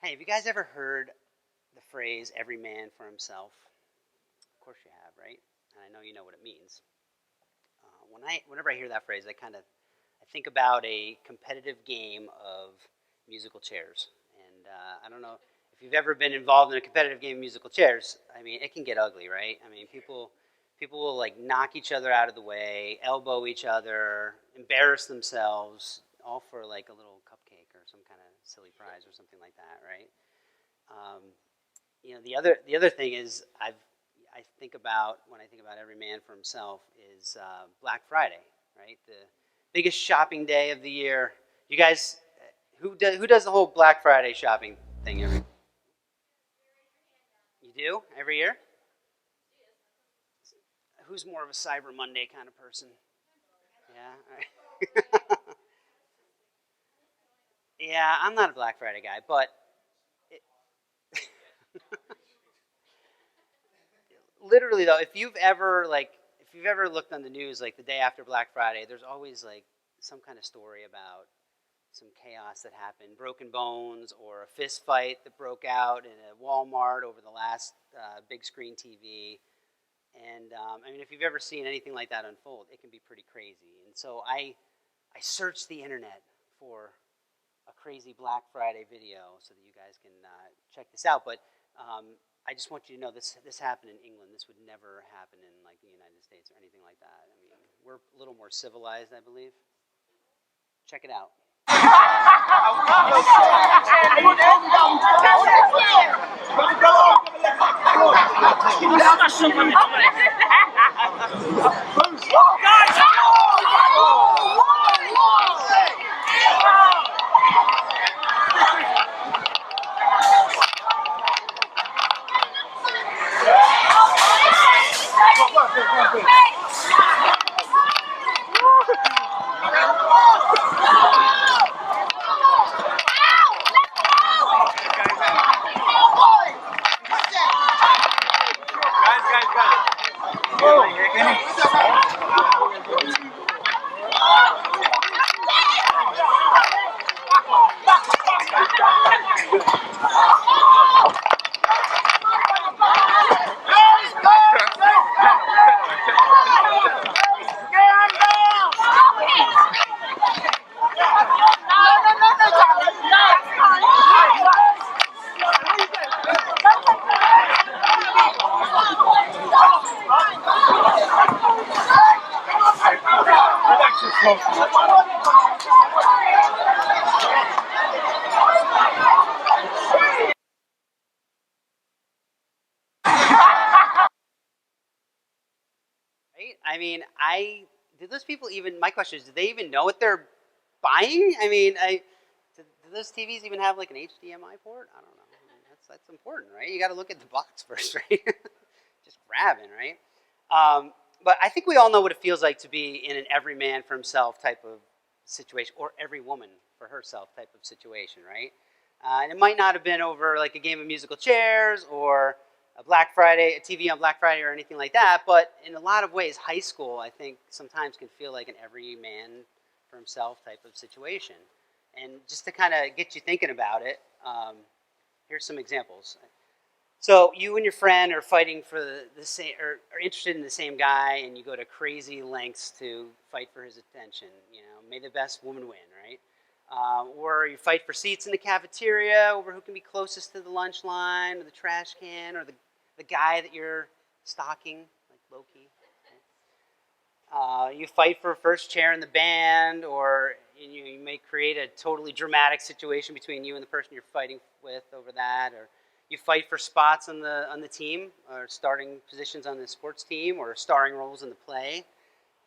Hey, have you guys ever heard the phrase "every man for himself"? Of course you have, right? And I know you know what it means. Whenever I hear that phrase, I think about a competitive game of musical chairs. And I don't know if you've ever been involved in a competitive game of musical chairs. I mean, it can get ugly, right? I mean, people will like knock each other out of the way, elbow each other, embarrass themselves, all for like a little cupcake or some kind of silly prize or something like that, right? Um, the other thing is I think about when I think about every man for himself is Black Friday, right? The biggest shopping day of the year. You guys, who does the whole Black Friday shopping thing every? You do every year? Who's more of a Cyber Monday kind of person? Yeah. All right. Yeah, I'm not a Black Friday guy, but it, literally though, if you've ever looked on the news like the day after Black Friday, there's always like some kind of story about some chaos that happened, broken bones, or a fist fight that broke out in a Walmart over the last big screen TV. And I mean, if you've ever seen anything like that unfold, it can be pretty crazy. And so I searched the internet for a crazy Black Friday video so that you guys can check this out. But I just want you to know this happened in England. This would never happen in like the United States or anything like that. I mean, we're a little more civilized, I believe. Check it out. Right? I mean, I did those people even? My question is, do they even know what they're buying? I mean, do those TVs even have like an HDMI port? I don't know. I mean, that's important, right? You got to look at the box first, right? Just grabbing, right? But I think we all know what it feels like to be in an every man for himself type of situation, or every woman for herself type of situation, right? And it might not have been over like a game of musical chairs or a TV on Black Friday or anything like that. But in a lot of ways, high school, I think, sometimes can feel like an every man for himself type of situation. And just to kind of get you thinking about it, here's some examples. So you and your friend are fighting for the same, or are interested in the same guy, and you go to crazy lengths to fight for his attention. You know, may the best woman win, right? Or you fight for seats in the cafeteria over who can be closest to the lunch line, or the trash can, or the guy that you're stalking, like Loki. You fight for first chair in the band, or you may create a totally dramatic situation between you and the person you're fighting with over that, or you fight for spots on the team, or starting positions on the sports team, or starring roles in the play,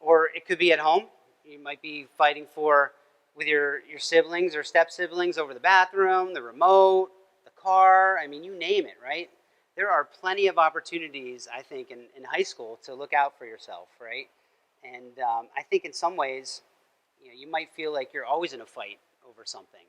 or it could be at home. You might be fighting for with your siblings or step siblings over the bathroom, the remote, the car. I mean, you name it, right? There are plenty of opportunities, I think, in high school to look out for yourself, right? And I think in some ways, you might feel like you're always in a fight over something,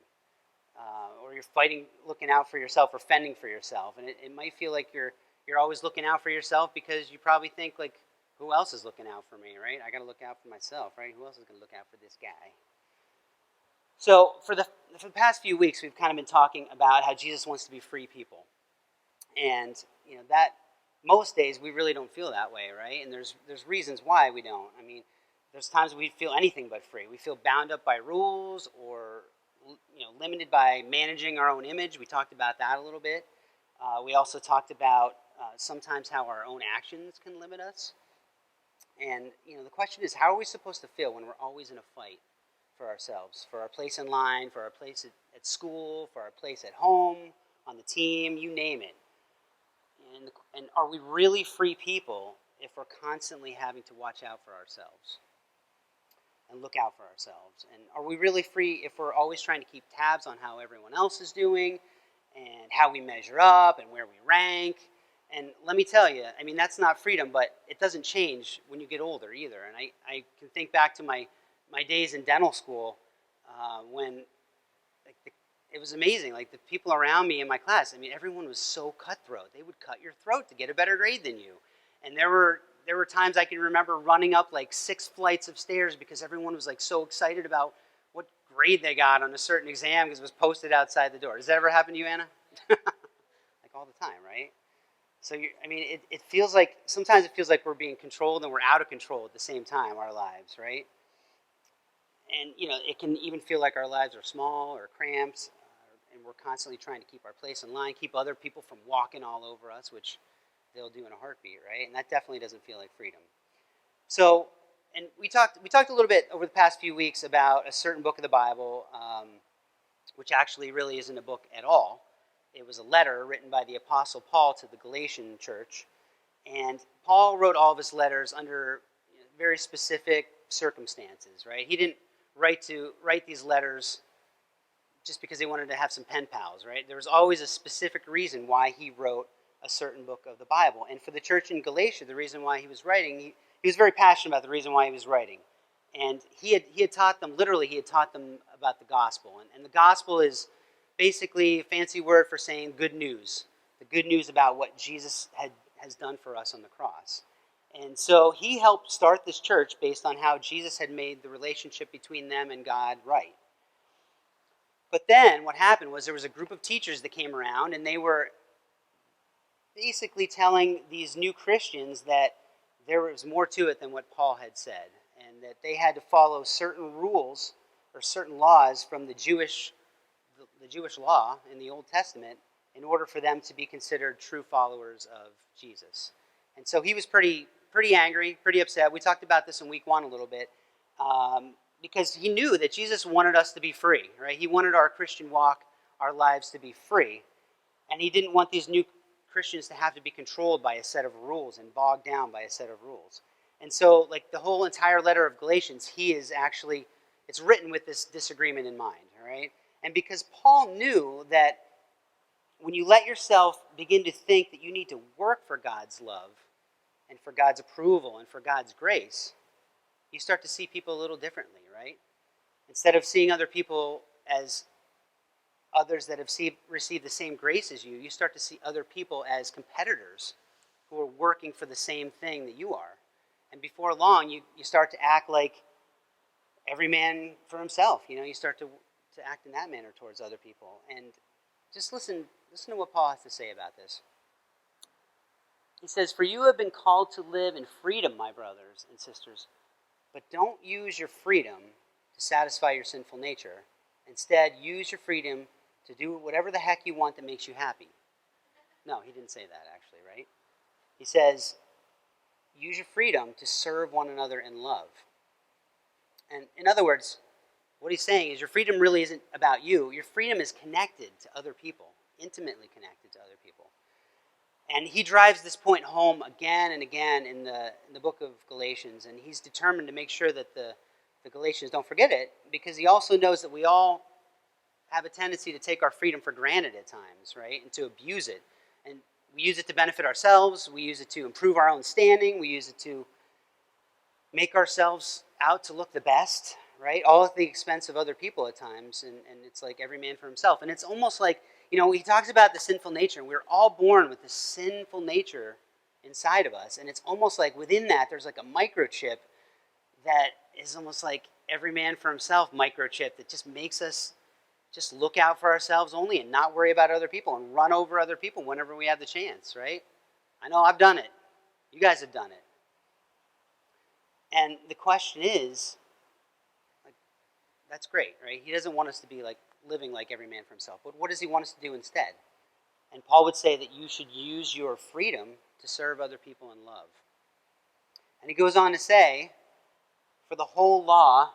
or you're fighting, looking out for yourself or fending for yourself, and it might feel like you're always looking out for yourself because you probably think like, who else is looking out for me, right? I got to look out for myself, right? Who else is going to look out for this guy? So for the past few weeks, we've kind of been talking about how Jesus wants to be free people, and that most days we really don't feel that way, right? And there's reasons why we don't. I mean, there's times we feel anything but free. We feel bound up by rules, or limited by managing our own image. We talked about that a little bit. We also talked about sometimes how our own actions can limit us. And the question is, how are we supposed to feel when we're always in a fight for ourselves, for our place in line, for our place at school, for our place at home, on the team, you name it. And are we really free people if we're constantly having to watch out for ourselves and look out for ourselves? And are we really free if we're always trying to keep tabs on how everyone else is doing and how we measure up and where we rank? And let me tell you, I mean, that's not freedom, but it doesn't change when you get older either. And I can think back to my days in dental school when it was amazing. Like, the people around me in my class, I mean, everyone was so cutthroat. They would cut your throat to get a better grade than you. And there were times I can remember running up like 6 flights of stairs because everyone was like so excited about what grade they got on a certain exam because it was posted outside the door. Does that ever happen to you, Anna? Like all the time, right? So, it feels like, sometimes it feels like we're being controlled and we're out of control at the same time, our lives, right? And, it can even feel like our lives are small or cramped, and we're constantly trying to keep our place in line, keep other people from walking all over us, which they'll do in a heartbeat, right? And that definitely doesn't feel like freedom. So, and we talked a little bit over the past few weeks about a certain book of the Bible, which actually really isn't a book at all. It was a letter written by the Apostle Paul to the Galatian church. And Paul wrote all of his letters under very specific circumstances, right? He didn't write these letters just because he wanted to have some pen pals, right? There was always a specific reason why he wrote a certain book of the Bible. And for the church in Galatia, the reason why he was writing, he was very passionate about the reason why he was writing. And he had taught them about the gospel. And the gospel is basically a fancy word for saying good news. The good news about what Jesus has done for us on the cross. And so he helped start this church based on how Jesus had made the relationship between them and God right. But then what happened was there was a group of teachers that came around, and they were basically telling these new Christians that there was more to it than what Paul had said, and that they had to follow certain rules or certain laws from the Jewish law in the Old Testament in order for them to be considered true followers of Jesus. And so he was pretty angry, pretty upset. We talked about this in week 1 a little bit, because he knew that Jesus wanted us to be free, right? He wanted our Christian walk, our lives to be free. And he didn't want these new Christians to have to be controlled by a set of rules and bogged down by a set of rules. And so, like, the whole entire letter of Galatians, it's written with this disagreement in mind, all right? And because Paul knew that when you let yourself begin to think that you need to work for God's love and for God's approval and for God's grace, you start to see people a little differently, right? Instead of seeing other people as others that have received the same grace as you, you start to see other people as competitors who are working for the same thing that you are. And before long, you start to act like every man for himself. You start to act in that manner towards other people. And just listen to what Paul has to say about this. He says, "For you have been called to live in freedom, my brothers and sisters, but don't use your freedom to satisfy your sinful nature. Instead, use your freedom to do whatever the heck you want that makes you happy." No, he didn't say that, actually, right? He says, use your freedom to serve one another in love. And in other words, what he's saying is your freedom really isn't about you. Your freedom is connected to other people, intimately connected to other people. And he drives this point home again and again in the book of Galatians, and he's determined to make sure that the Galatians don't forget it, because he also knows that we all have a tendency to take our freedom for granted at times, right? And to abuse it. And we use it to benefit ourselves. We use it to improve our own standing. We use it to make ourselves out to look the best, right? All at the expense of other people at times. And it's like every man for himself. And it's almost like, he talks about the sinful nature. And we're all born with this sinful nature inside of us. And it's almost like within that, there's like a microchip that is almost like every man for himself microchip that just makes us just look out for ourselves only and not worry about other people and run over other people whenever we have the chance, right? I know I've done it. You guys have done it. And the question is, like, that's great, right? He doesn't want us to be like living like every man for himself. But what does he want us to do instead? And Paul would say that you should use your freedom to serve other people in love. And he goes on to say, for the whole law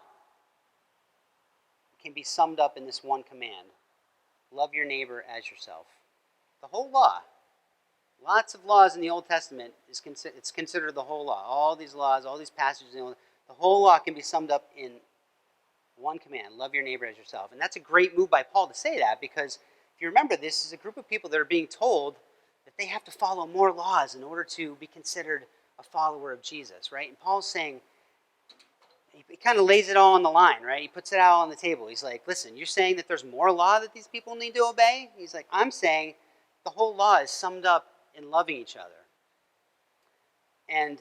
can be summed up in this one command: love your neighbor as yourself. The whole law. Lots of laws in the Old Testament, it's considered the whole law. All these laws, all these passages, the whole law can be summed up in one command: love your neighbor as yourself. And that's a great move by Paul to say that, because if you remember, this is a group of people that are being told that they have to follow more laws in order to be considered a follower of Jesus, right? And Paul's saying, he kind of lays it all on the line, right? He puts it out on the table. He's like, listen, you're saying that there's more law that these people need to obey? He's like, I'm saying the whole law is summed up in loving each other. And,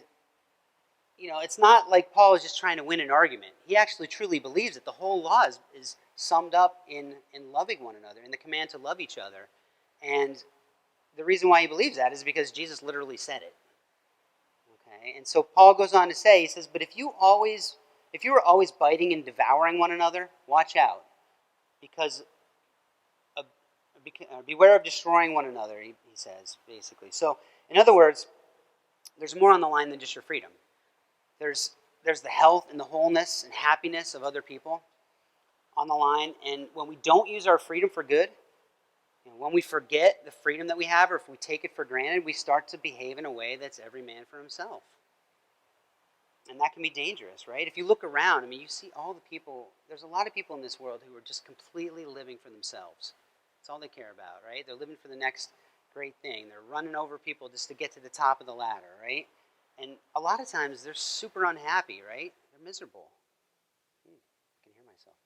it's not like Paul is just trying to win an argument. He actually truly believes that the whole law is summed up in loving one another, in the command to love each other. And the reason why he believes that is because Jesus literally said it. Okay? And so Paul goes on to say, he says, but if you were always biting and devouring one another, watch out, because beware of destroying one another, he says, basically. So, in other words, there's more on the line than just your freedom. There's the health and the wholeness and happiness of other people on the line. And when we don't use our freedom for good, when we forget the freedom that we have, or if we take it for granted, we start to behave in a way that's every man for himself. And that can be dangerous, right? If you look around, you see all the people, there's a lot of people in this world who are just completely living for themselves. That's all they care about, right? They're living for the next great thing. They're running over people just to get to the top of the ladder, right? And a lot of times they're super unhappy, right? They're miserable. I can hear myself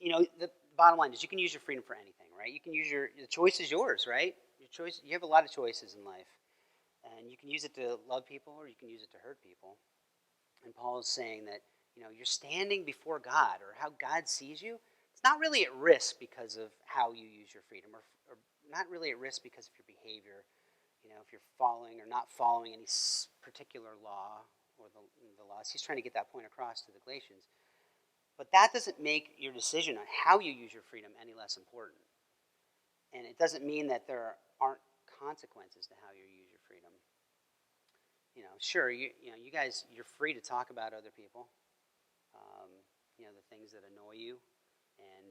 now. The bottom line is you can use your freedom for anything, right? You can use the choice is yours, right? You have a lot of choices in life. And you can use it to love people, or you can use it to hurt people. And Paul is saying that, you're standing before God, or how God sees you. It's not really at risk because of how you use your freedom, or not really at risk because of your behavior. If you're following or not following any particular law or the laws. He's trying to get that point across to the Galatians. But that doesn't make your decision on how you use your freedom any less important. And it doesn't mean that there aren't consequences to how you use your freedom. Sure, you guys, you're free to talk about other people. The things that annoy you and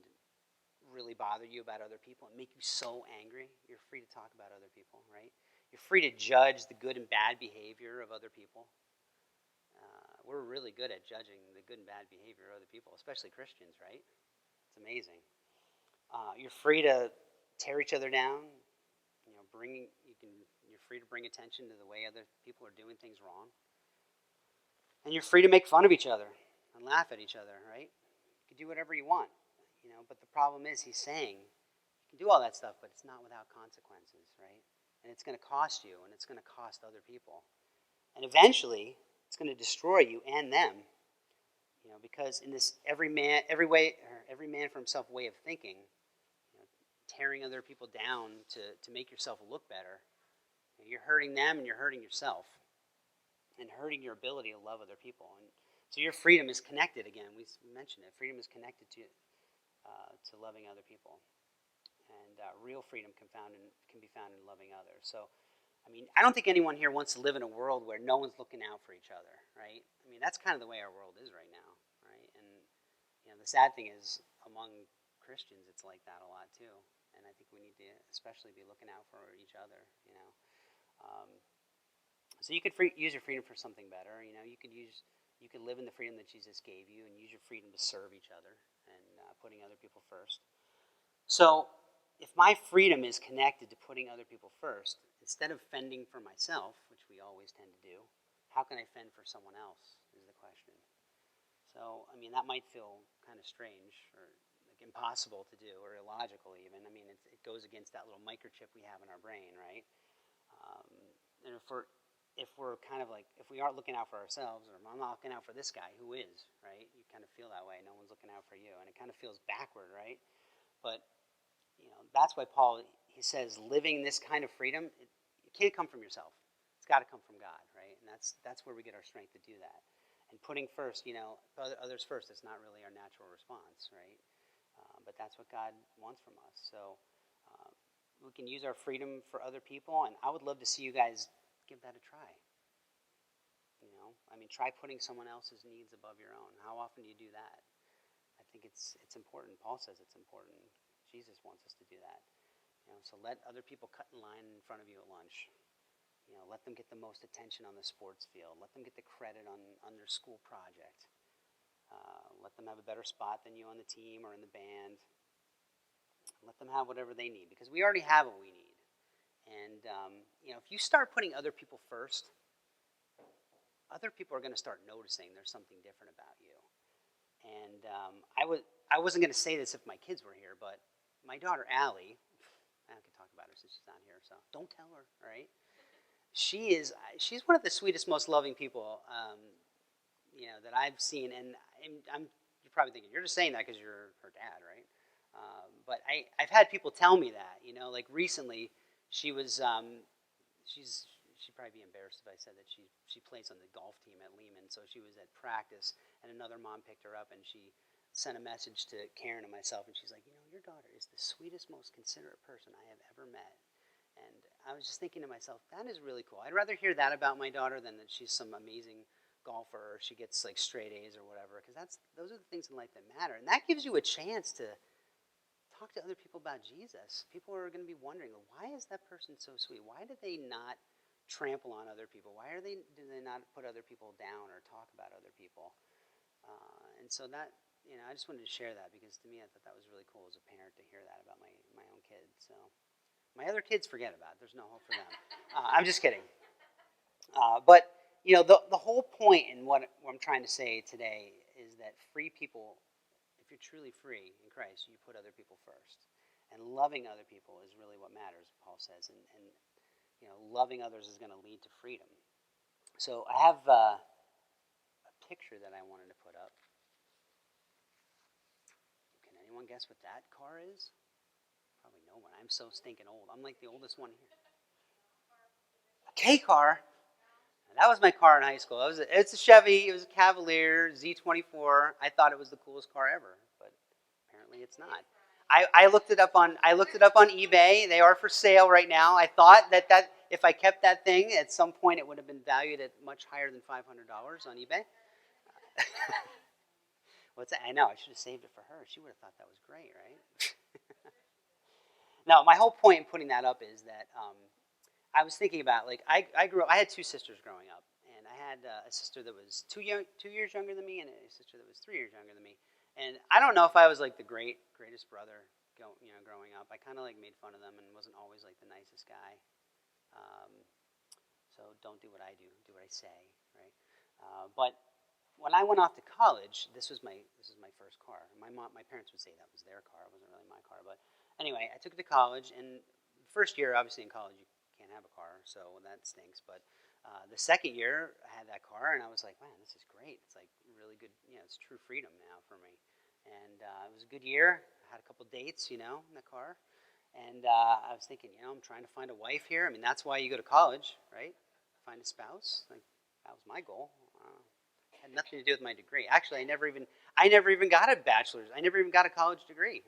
really bother you about other people and make you so angry. You're free to talk about other people, right? You're free to judge the good and bad behavior of other people. We're really good at judging the good and bad behavior of other people, especially Christians, right? It's amazing. You're free to tear each other down. You're free to bring attention to the way other people are doing things wrong. And you're free to make fun of each other and laugh at each other, right? You can do whatever you want, but the problem is, he's saying, you can do all that stuff, but it's not without consequences, right? And it's going to cost you, and it's going to cost other people. And eventually, it's going to destroy you and them, because in this every man for himself way of thinking, tearing other people down to make yourself look better, you're hurting them and you're hurting yourself, and hurting your ability to love other people. And so your freedom is connected, again, we mentioned it, freedom is connected to loving other people. And real freedom can be found in loving others. So, I don't think anyone here wants to live in a world where no one's looking out for each other, right? That's kind of the way our world is right now, right? And, the sad thing is, among Christians, it's like that a lot too. And I think we need to especially be looking out for each other, So you could use your freedom for something better. You could live in the freedom that Jesus gave you and use your freedom to serve each other and putting other people first. So if my freedom is connected to putting other people first, instead of fending for myself, which we always tend to do, how can I fend for someone else is the question. So, that might feel kind of strange or like impossible to do or illogical even. It goes against that little microchip we have in our brain, right? And if we're kind of like, if we aren't looking out for ourselves, or I'm not looking out for this guy, who is, right? You kind of feel that way. No one's looking out for you, and it kind of feels backward, right? But that's why Paul, he says, living this kind of freedom, it can't come from yourself. It's got to come from God, right? And that's where we get our strength to do that. And putting first, others first, it's not really our natural response, right? But that's what God wants from us. So we can use our freedom for other people, and I would love to see you guys give that a try. Try putting someone else's needs above your own. How often do you do that? I think it's important. Paul says it's important. Jesus wants us to do that. So let other people cut in line in front of you at lunch. Let them get the most attention on the sports field. Let them get the credit on their school project. Let them have a better spot than you on the team or in the band. Let them have whatever they need, because we already have what we need. And if you start putting other people first, other people are going to start noticing there's something different about you. And I wasn't going to say this if my kids were here, but my daughter Allie, I can talk about her since she's not here, so don't tell her, all right? She's one of the sweetest, most loving people, that I've seen. And you're probably thinking, you're just saying that because you're her dad, right? But I've had people tell me that, like recently, she'd probably be embarrassed if I said that she plays on the golf team at Lehman. So she was at practice, and another mom picked her up, and she sent a message to Karen and myself, and she's like, your daughter is the sweetest, most considerate person I have ever met. And I was just thinking to myself, that is really cool. I'd rather hear that about my daughter than that she's some amazing golfer, or she gets like straight A's or whatever, because those are the things in life that matter. And that gives you a chance to talk to other people about Jesus. People are going to be wondering, why is that person so sweet? Why do they not trample on other people? Why do they not put other people down or talk about other people? And so that, I just wanted to share that, because to me, I thought that was really cool as a parent to hear that about my own kids. So my other kids, forget about it. There's no hope for them. I'm just kidding. But the whole point in what I'm trying to say today is that free people, if you're truly free in Christ, you put other people first. And loving other people is really what matters, Paul says. And loving others is going to lead to freedom. So I have a picture that I wanted to put up. Can anyone guess what that car is? Probably no one. I'm so stinking old. I'm like the oldest one here. A K car. That was my car in high school. It's a Chevy. It was a Cavalier Z24. I thought it was the coolest car ever, but apparently it's not. I looked it up on eBay. They are for sale right now. I thought that if I kept that thing, at some point it would have been valued at much higher than $500 on eBay. What's that? I know. I should have saved it for her. She would have thought that was great, right? No, my whole point in putting that up is that I was thinking about, like, I had two sisters growing up, and I had a sister that was 2 years younger than me, and a sister that was 3 years younger than me. And I don't know if I was like the greatest brother, growing up. I kind of like made fun of them and wasn't always like the nicest guy. So don't do what I do what I say, right? But when I went off to college, this was my first car. My parents would say that was their car. It wasn't really my car, but anyway, I took it to college, and the first year, obviously in college, you can't have a car, so that stinks. But the second year, I had that car, and I was like, man, this is great. It's like really good. It's true freedom now for me. And it was a good year. I had a couple dates, in the car. And I was thinking, I'm trying to find a wife here. I mean, that's why you go to college, right? Find a spouse. Like, that was my goal. It had nothing to do with my degree. Actually, I never even got a bachelor's. I never even got a college degree.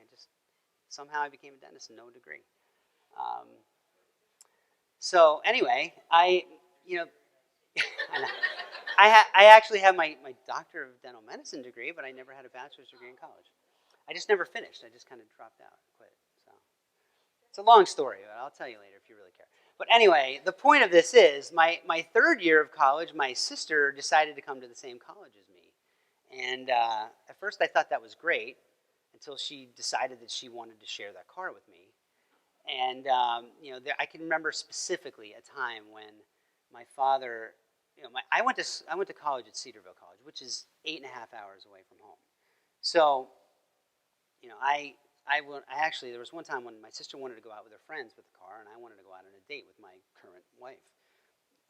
Somehow I became a dentist, no degree. So anyway, I actually have my Doctor of Dental Medicine degree, but I never had a bachelor's degree in college. I just never finished. I just kind of dropped out, quit. So it's a long story, but I'll tell you later if you really care. But anyway, the point of this is my third year of college, my sister decided to come to the same college as me. And at first I thought that was great until she decided that she wanted to share that car with me. And, I can remember specifically a time when my father, I went to college at Cedarville College, which is 8.5 hours away from home. So, there was one time when my sister wanted to go out with her friends with the car, and I wanted to go out on a date with my current wife.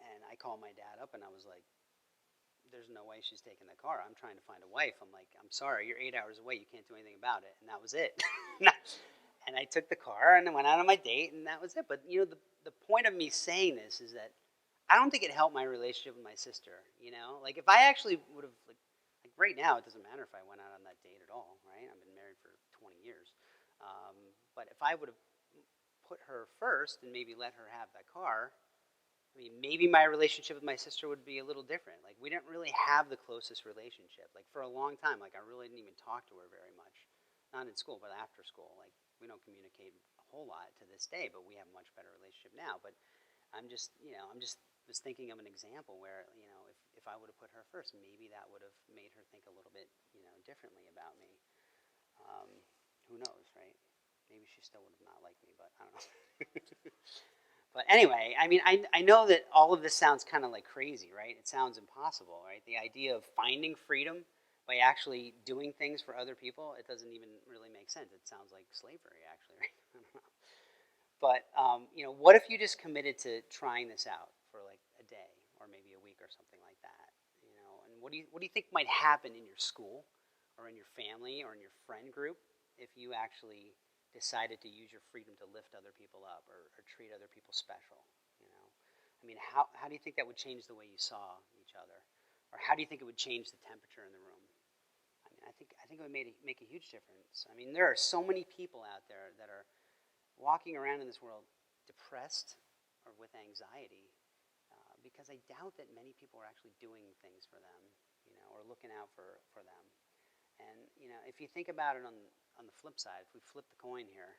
And I called my dad up, and I was like, there's no way she's taking the car. I'm trying to find a wife. I'm like, I'm sorry, you're 8 hours away. You can't do anything about it. And that was it. And I took the car and I went out on my date, and that was it. But the point of me saying this is that I don't think it helped my relationship with my sister. Like if I actually would have like right now, it doesn't matter if I went out on that date at all, right? I've been married for 20 years. But if I would have put her first and maybe let her have that car, I mean, maybe my relationship with my sister would be a little different. Like, we didn't really have the closest relationship. Like, for a long time, like, I really didn't even talk to her very much. Not in school, but after school. Like, we don't communicate a whole lot to this day, but we have a much better relationship now. But I'm just was thinking of an example where, if I would have put her first, maybe that would have made her think a little bit, differently about me. Um, who knows, right? Maybe she still would have not liked me, but I don't know. But anyway, I mean, I know that all of this sounds kind of like crazy, right? It sounds impossible, right? The idea of finding freedom by actually doing things for other people, it doesn't even really make sense. It sounds like slavery, actually, right? I don't know. But, what if you just committed to trying this out for like a day or maybe a week or something like that? And what do you think might happen in your school or in your family or in your friend group if you actually decided to use your freedom to lift other people up or treat other people special? I mean, how do you think that would change the way you saw each other? Or how do you think it would change the temperature in the room? I mean, I think it would make a huge difference. I mean, there are so many people out there that are walking around in this world depressed or with anxiety because I doubt that many people are actually doing things for them, or looking out for them. And if you think about it on the flip side, if we flip the coin here,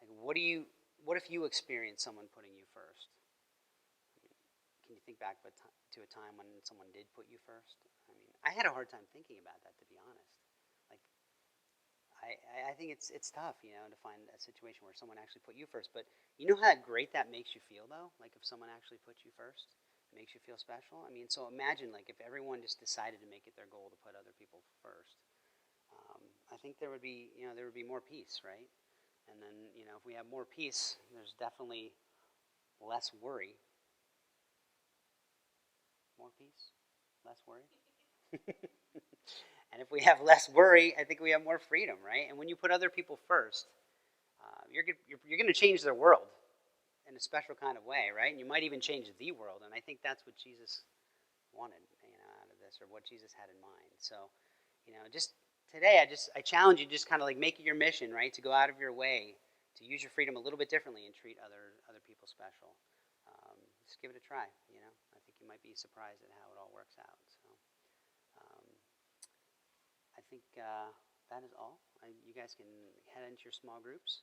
like what if you experienced someone putting you first? I mean, can you think back to a time when someone did put you first? I mean, I had a hard time thinking about that, to be honest. Like, I think it's tough, to find a situation where someone actually put you first. But you know how great that makes you feel, though? Like if someone actually puts you first, it makes you feel special. I mean, so imagine like if everyone just decided to make it their goal to put other people first. I think there would be more peace, right? And then, if we have more peace, there's definitely less worry. More peace, less worry. And if we have less worry, I think we have more freedom, right? And when you put other people first, you're going to change their world in a special kind of way, right? And you might even change the world. And I think that's what Jesus wanted, out of this, or what Jesus had in mind. So, just today, I challenge you, just kind of like make it your mission, right, to go out of your way to use your freedom a little bit differently and treat other people special. Just give it a try. I think you might be surprised at how it all works out. So, um, I think that is all. You guys can head into your small groups.